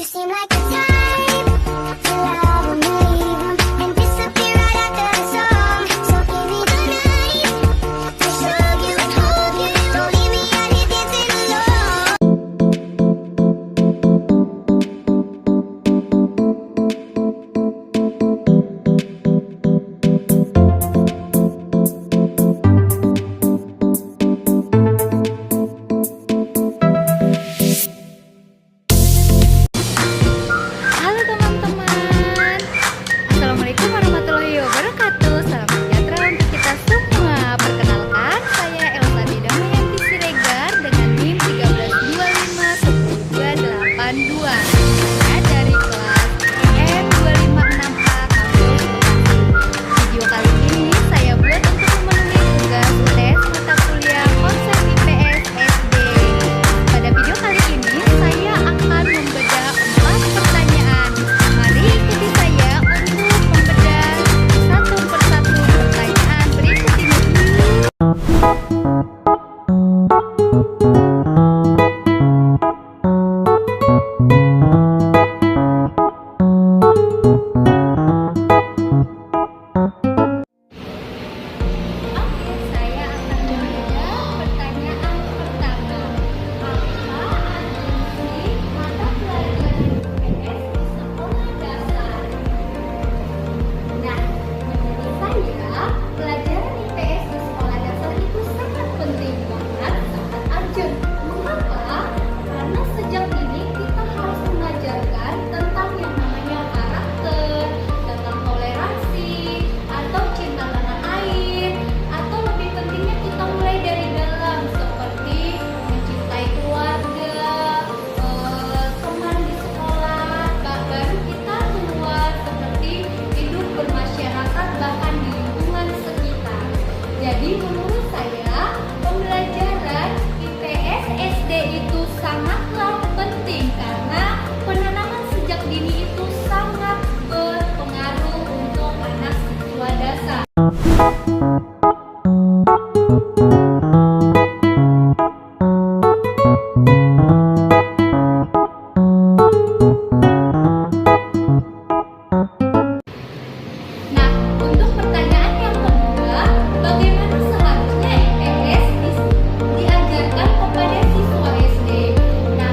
seem like the type to love when you leave 'em and disappear right after the song. So give me the night to show you and hold you. Don't leave me out here dancing alone. Halo teman-teman, Assalamualaikum warahmatullahi wabarakatuh. Salam sejahtera untuk kita semua. Perkenalkan, saya Elsa Damayanti Siregar dengan NIM 13251082. Saya dari kelas EM256A Kampus Bekasi. Video kali ini saya buat untuk memenuhi tugas UTS mata kuliah konsep IPS SD. Pada video kali ini saya akan membedah 4 pertanyaan. Mari ikuti saya untuk membedah satu persatu pertanyaan berikut ini. Oke, saya akan membedah pertanyaan pertama. Apa arti mata pelajaran IPS di sekolah dasar? Nah, menurut saya, pelajaran IPS di sekolah dasar itu sangat penting banget, sangat urgent. Mengapa? Karena sejak dini kita harus mengajarkan tentang yang namanya karakter, tentang toleransi, atau cinta tanah air, atau lebih pentingnya kita mulai dari dalam seperti mencintai keluarga, teman di sekolah, bahkan kita keluar seperti hidup bermasyarakat bahkan di lingkungan sekitar. Jadi menurut saya pembelajaran IPS SD itu sangatlah penting karena penanaman sejak dini itu sangat berpengaruh untuk anak siswa dasar. Nah, untuk pertanyaan yang kedua, bagaimana seharusnya IPS diajarkan kepada siswa SD? Nah,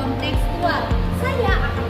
kontekstual. Saya akan